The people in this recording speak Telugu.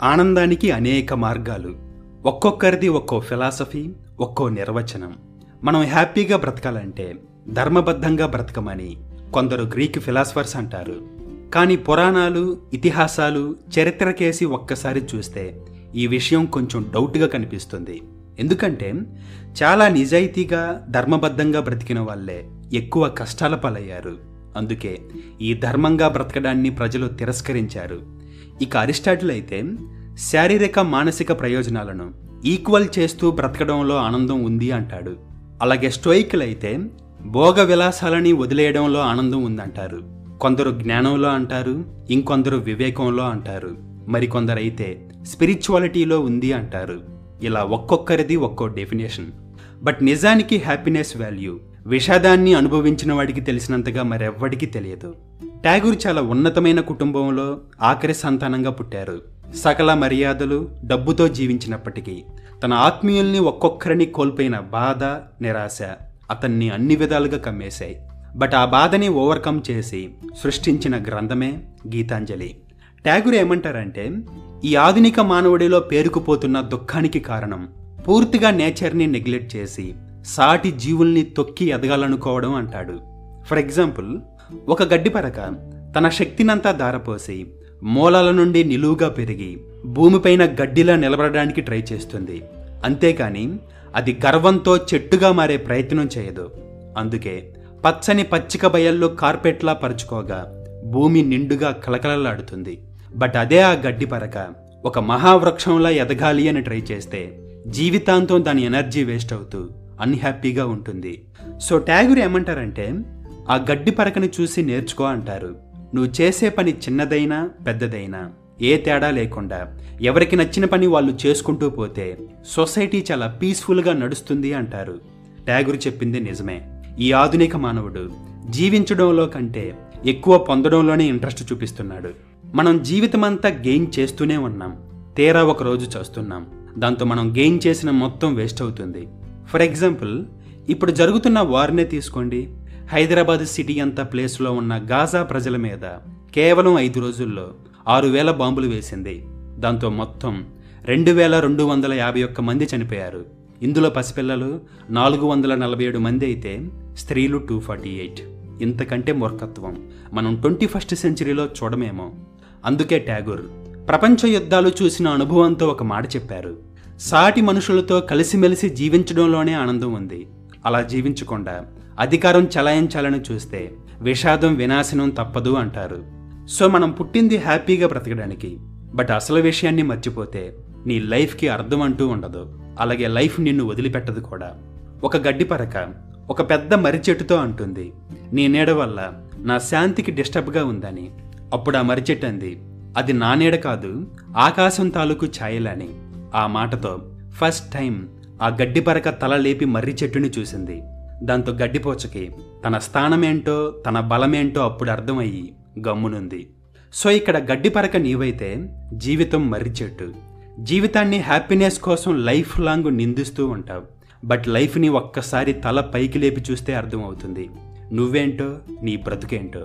ఆనందానికి అనేక మార్గాలు. ఒక్కొక్కరిది ఒక్కో ఫిలాసఫీ, ఒక్కో నిర్వచనం. మనం హ్యాపీగా బ్రతకాలంటే ధర్మబద్ధంగా బ్రతకమని కొందరు గ్రీక్ ఫిలాసఫర్స్ అంటారు. కానీ పురాణాలు, ఇతిహాసాలు, చరిత్రకేసి ఒక్కసారి చూస్తే ఈ విషయం కొంచెం డౌట్గా కనిపిస్తుంది. ఎందుకంటే చాలా నిజాయితీగా, ధర్మబద్ధంగా బ్రతికిన వాళ్ళే ఎక్కువ కష్టాల పాలయ్యారు. అందుకే ఈ ధర్మంగా బ్రతకడాన్ని ప్రజలు తిరస్కరించారు. ఇక అరిస్టాటిల్ అయితే శారీరక, మానసిక ప్రయోజనాలను ఈక్వల్ చేస్తూ బ్రతకడంలో ఆనందం ఉంది అంటాడు. అలాగే స్టోయిక్లు అయితే భోగ విలాసాలని వదిలేయడంలో ఆనందం ఉందంటారు. కొందరు జ్ఞానంలో అంటారు, ఇంకొందరు వివేకంలో అంటారు, మరికొందరైతే స్పిరిచువాలిటీలో ఉంది అంటారు. ఇలా ఒక్కొక్కరిది ఒక్కో డెఫినేషన్. బట్ నిజానికి హ్యాపీనెస్ వాల్యూ విషాదాన్ని అనుభవించిన వాడికి తెలిసినంతగా మరెవ్వడికి తెలియదు. ట్యాగూర్ చాలా ఉన్నతమైన కుటుంబంలో ఆఖరి సంతానంగా పుట్టారు. సకల మర్యాదలు, డబ్బుతో జీవించినప్పటికీ తన ఆత్మీయుల్ని ఒక్కొక్కరిని కోల్పోయిన బాధ, నిరాశ అతన్ని అన్ని విధాలుగా కమ్మేశాయి. బట్ ఆ బాధని ఓవర్కమ్ చేసి సృష్టించిన గ్రంథమే గీతాంజలి. ట్యాగూర్ ఏమంటారంటే, ఈ ఆధునిక మానవుడిలో పేరుకుపోతున్న దుఃఖానికి కారణం పూర్తిగా నేచర్ని నెగ్లెక్ట్ చేసి సాటి జీవుల్ని తొక్కి ఎదగాలనుకోవడం అంటాడు. ఫర్ ఎగ్జాంపుల్, ఒక గడ్డిపరక తన శక్తినంతా దారపోసి మూలాల నుండి నిలువుగా పెరిగి భూమిపైన గడ్డిలా నిలబడడానికి ట్రై చేస్తుంది. అంతేకాని అది గర్వంతో చెట్టుగా మారే ప్రయత్నం చేయదు. అందుకే పచ్చని పచ్చిక బయళ్ళు కార్పెట్లా పరుచుకోగా భూమి నిండుగా కలకలలాడుతుంది. బట్ అదే ఆ గడ్డిపరక ఒక మహావృక్షంలా ఎదగాలి అని ట్రై చేస్తే జీవితాంతం దాని ఎనర్జీ వేస్ట్ అవుతూ అన్హ్యాపీగా ఉంటుంది. సో ట్యాగూర్ ఏమంటారంటే, ఆ గడ్డి పరకని చూసి నేర్చుకో అంటారు. నువ్వు చేసే పని చిన్నదైనా పెద్దదైనా ఏ తేడా లేకుండా ఎవరికి నచ్చిన పని వాళ్ళు చేసుకుంటూ పోతే సొసైటీ చాలా పీస్ఫుల్గా నడుస్తుంది అంటారు. ట్యాగూర్ చెప్పింది నిజమే. ఈ ఆధునిక మానవుడు జీవించడంలో కంటే ఎక్కువ పొందడంలోనే ఇంట్రెస్ట్ చూపిస్తున్నాడు. మనం జీవితమంతా గెయిన్ చేస్తూనే ఉన్నాం, తీరా ఒకరోజు చేస్తున్నాం. దాంతో మనం గెయిన్ చేసిన మొత్తం వేస్ట్ అవుతుంది. ఫర్ ఎగ్జాంపుల్, ఇప్పుడు జరుగుతున్న వార్నే తీసుకోండి. హైదరాబాద్ సిటీ అంత ప్లేస్లో ఉన్న గాజా ప్రజల మీద కేవలం 5 రోజుల్లో 6,000 బాంబులు వేసింది. దాంతో మొత్తం 2,251 మంది చనిపోయారు. ఇందులో పసిపిల్లలు 447 మంది అయితే స్త్రీలు 248. ఇంతకంటే మూర్ఖత్వం మనం 21st సెంచరీలో చూడమేమో. అందుకే ట్యాగూర్ ప్రపంచ యుద్ధాలు చూసిన అనుభవంతో ఒక మాట చెప్పారు: సాటి మనుషులతో కలిసిమెలిసి జీవించడంలోనే ఆనందం ఉంది. అలా జీవించకుండా అధికారం చలాయించాలని చూస్తే విషాదం, వినాశనం తప్పదు అంటారు. సో మనం పుట్టింది హ్యాపీగా బ్రతకడానికి. బట్ అసలు విషయాన్ని మర్చిపోతే నీ లైఫ్కి అర్థం అంటూ ఉండదు. అలాగే లైఫ్ నిన్ను వదిలిపెట్టదు కూడా. ఒక గడ్డి పరక ఒక పెద్ద మర్రి చెట్టుతో అంటుంది, నీ నీడ వల్ల నా శాంతికి డిస్టర్బ్గా ఉందని. అప్పుడు ఆ మర్రి చెట్టు అంది, అది నా నీడ కాదు, ఆకాశం తాలూకు ఛాయలని. ఆ మాటతో ఫస్ట్ టైం ఆ గడ్డిపరక తల లేపి మర్రి చెట్టుని చూసింది. దాంతో గడ్డిపోచకి తన స్థానమేంటో, తన బలమేంటో అప్పుడు అర్థమయ్యి గమ్మునుంది. సో ఇక్కడ గడ్డిపరక నీవైతే జీవితం మర్రి చెట్టు. జీవితాన్ని హ్యాపీనెస్ కోసం లైఫ్ లాంగ్ నిందిస్తూ ఉంటావు. బట్ లైఫ్ని ఒక్కసారి తల పైకి లేపి చూస్తే అర్థమవుతుంది నువ్వేంటో, నీ బ్రతుకేంటో.